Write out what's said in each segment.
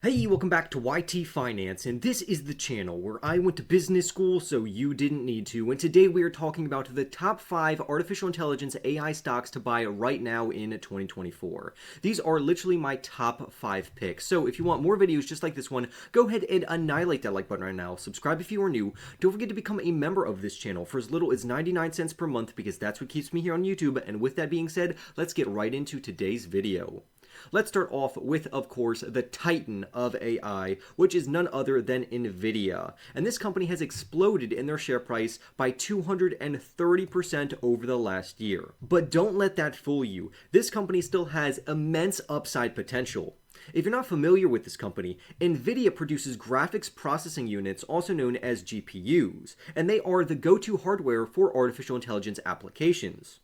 Hey, welcome back to YT Finance, and this is the channel where I went to business school so you didn't need to, and today we are talking about the top 5 artificial intelligence AI stocks to buy right now in 2024. These are literally my top 5 picks, so if you want more videos just like this one, go ahead and annihilate that like button right now, subscribe if you are new, don't forget to become a member of this channel for as little as 99 cents per month because that's what keeps me here on YouTube, and with that being said, let's get right into today's video. Let's start off with, of course, the titan of AI, which is none other than Nvidia. And this company has exploded in their share price by 230% over the last year. But don't let that fool you. This company still has immense upside potential. If you're not familiar with this company, Nvidia produces graphics processing units, also known as GPUs, and they are the go-to hardware for artificial intelligence applications.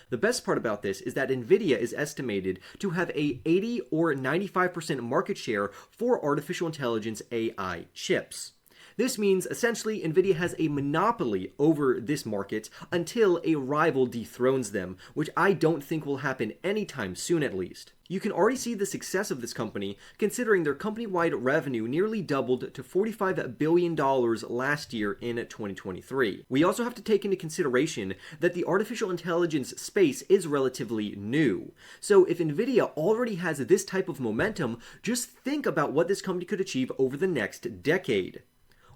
The best part about this is that Nvidia is estimated to have a 80 or 95% market share for artificial intelligence AI chips. This means essentially Nvidia has a monopoly over this market until a rival dethrones them, which I don't think will happen anytime soon at least. You can already see the success of this company considering their company-wide revenue nearly doubled to $45 billion last year in 2023. We also have to take into consideration that the artificial intelligence space is relatively new. So if Nvidia already has this type of momentum, just think about what this company could achieve over the next decade.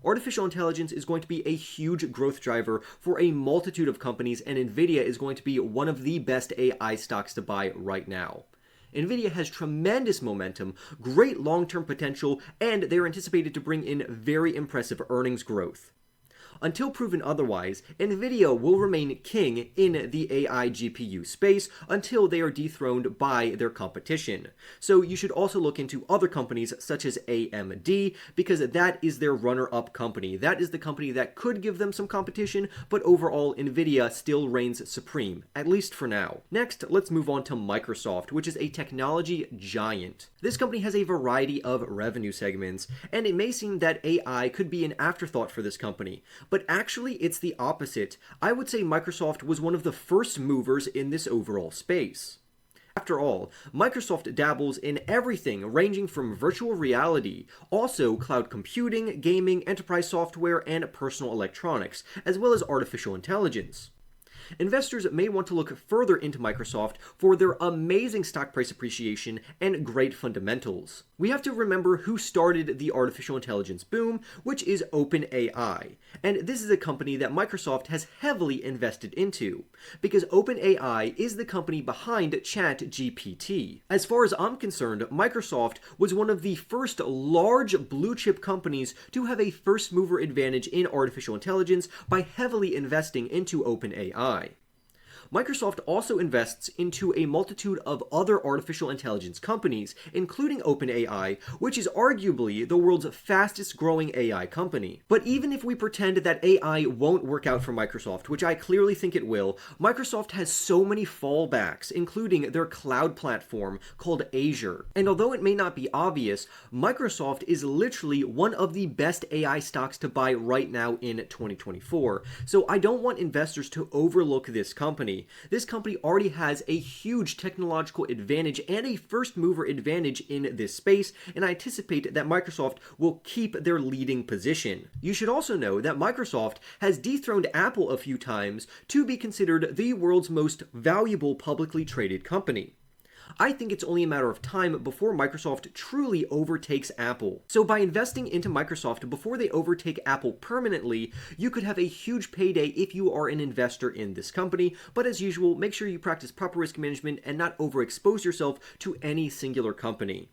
Artificial intelligence is going to be a huge growth driver for a multitude of companies, and Nvidia is going to be one of the best AI stocks to buy right now. Nvidia has tremendous momentum, great long-term potential, and they're anticipated to bring in very impressive earnings growth. Until proven otherwise, Nvidia will remain king in the AI GPU space until they are dethroned by their competition. So you should also look into other companies such as AMD because that is their runner-up company. That is the company that could give them some competition, but overall Nvidia still reigns supreme, at least for now. Next, let's move on to Microsoft, which is a technology giant. This company has a variety of revenue segments, and it may seem that AI could be an afterthought for this company. But actually, it's the opposite. I would say Microsoft was one of the first movers in this overall space. After all, Microsoft dabbles in everything ranging from virtual reality, also cloud computing, gaming, enterprise software, and personal electronics, as well as artificial intelligence. Investors may want to look further into Microsoft for their amazing stock price appreciation and great fundamentals. We have to remember who started the artificial intelligence boom, which is OpenAI. And this is a company that Microsoft has heavily invested into, because OpenAI is the company behind ChatGPT. As far as I'm concerned, Microsoft was one of the first large blue chip companies to have a first mover advantage in artificial intelligence by heavily investing into OpenAI. Microsoft also invests into a multitude of other artificial intelligence companies, including OpenAI, which is arguably the world's fastest growing AI company. But even if we pretend that AI won't work out for Microsoft, which I clearly think it will, Microsoft has so many fallbacks, including their cloud platform called Azure. And although it may not be obvious, Microsoft is literally one of the best AI stocks to buy right now in 2024. So I don't want investors to overlook this company. This company already has a huge technological advantage and a first mover advantage in this space, and I anticipate that Microsoft will keep their leading position. You should also know that Microsoft has dethroned Apple a few times to be considered the world's most valuable publicly traded company. I think it's only a matter of time before Microsoft truly overtakes Apple. So by investing into Microsoft before they overtake Apple permanently, you could have a huge payday if you are an investor in this company, but as usual, make sure you practice proper risk management and not overexpose yourself to any singular company.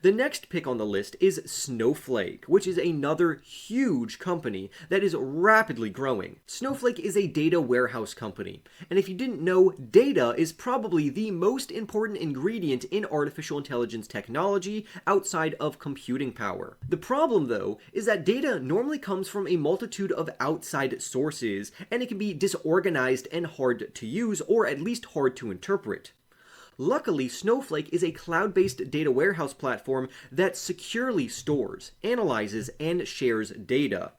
The next pick on the list is Snowflake, which is another huge company that is rapidly growing. Snowflake is a data warehouse company, and if you didn't know, data is probably the most important ingredient in artificial intelligence technology outside of computing power. The problem, though, is that data normally comes from a multitude of outside sources, and it can be disorganized and hard to use, or at least hard to interpret. Luckily, Snowflake is a cloud-based data warehouse platform that securely stores, analyzes, and shares data.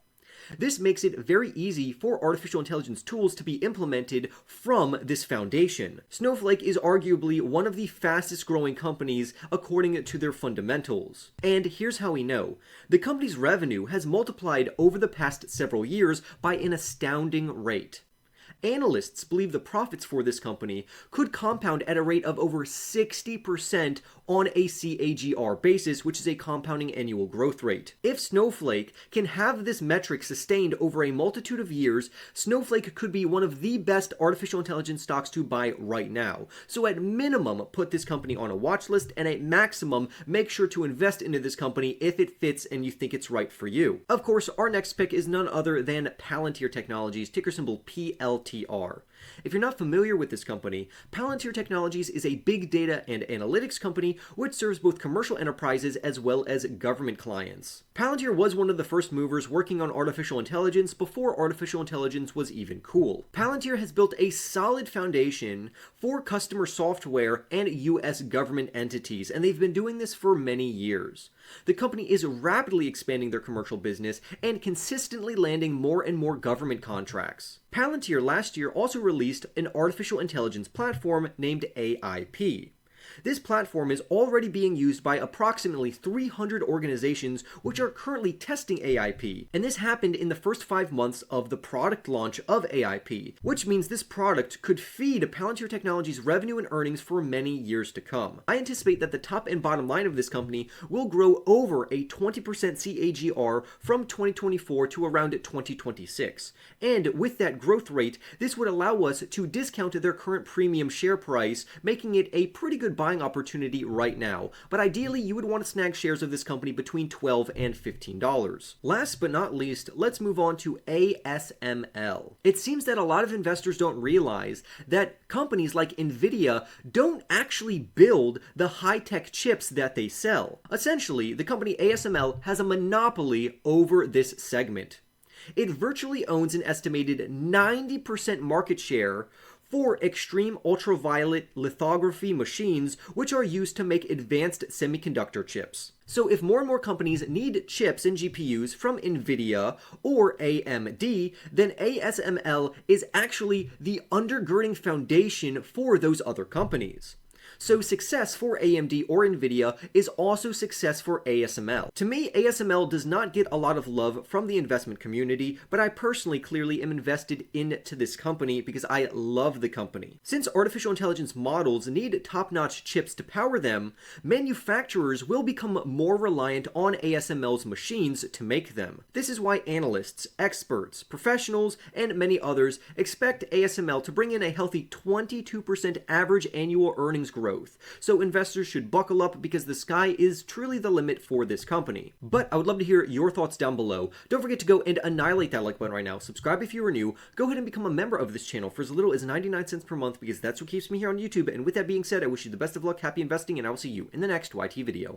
This makes it very easy for artificial intelligence tools to be implemented from this foundation. Snowflake is arguably one of the fastest growing companies according to their fundamentals. And here's how we know. The company's revenue has multiplied over the past several years by an astounding rate. Analysts believe the profits for this company could compound at a rate of over 60% on a CAGR basis, which is a compounding annual growth rate. If Snowflake can have this metric sustained over a multitude of years, Snowflake could be one of the best artificial intelligence stocks to buy right now. So at minimum, put this company on a watch list, and at maximum, make sure to invest into this company if it fits and you think it's right for you. Of course, our next pick is none other than Palantir Technologies, ticker symbol PLTR. If you're not familiar with this company, Palantir Technologies is a big data and analytics company which serves both commercial enterprises as well as government clients. Palantir was one of the first movers working on artificial intelligence before artificial intelligence was even cool. Palantir has built a solid foundation for customer software and US government entities, and they've been doing this for many years. The company is rapidly expanding their commercial business and consistently landing more and more government contracts. Palantir last year also released an artificial intelligence platform named AIP. This platform is already being used by approximately 300 organizations which are currently testing AIP, and this happened in the first 5 months of the product launch of AIP, which means this product could feed Palantir Technologies' revenue and earnings for many years to come. I anticipate that the top and bottom line of this company will grow over a 20% CAGR from 2024 to around 2026, and with that growth rate, this would allow us to discount their current premium share price, making it a pretty good buying opportunity right now, but ideally you would want to snag shares of this company between $12 and $15. Last but not least, let's move on to ASML. It seems that a lot of investors don't realize that companies like Nvidia don't actually build the high-tech chips that they sell. Essentially, the company ASML has a monopoly over this segment. It virtually owns an estimated 90% market share for extreme ultraviolet lithography machines, which are used to make advanced semiconductor chips. So if more and more companies need chips and GPUs from Nvidia or AMD, then ASML is actually the undergirding foundation for those other companies. So success for AMD or Nvidia is also success for ASML. To me, ASML does not get a lot of love from the investment community, but I personally clearly am invested into this company because I love the company. Since artificial intelligence models need top-notch chips to power them, manufacturers will become more reliant on ASML's machines to make them. This is why analysts, experts, professionals, and many others expect ASML to bring in a healthy 22% average annual earnings growth. So investors should buckle up because the sky is truly the limit for this company. But I would love to hear your thoughts down below. Don't forget to go and annihilate that like button right now. Subscribe if you are new. Go ahead and become a member of this channel for as little as 99 cents per month because that's what keeps me here on YouTube. And with that being said, I wish you the best of luck, happy investing, and I will see you in the next YT video.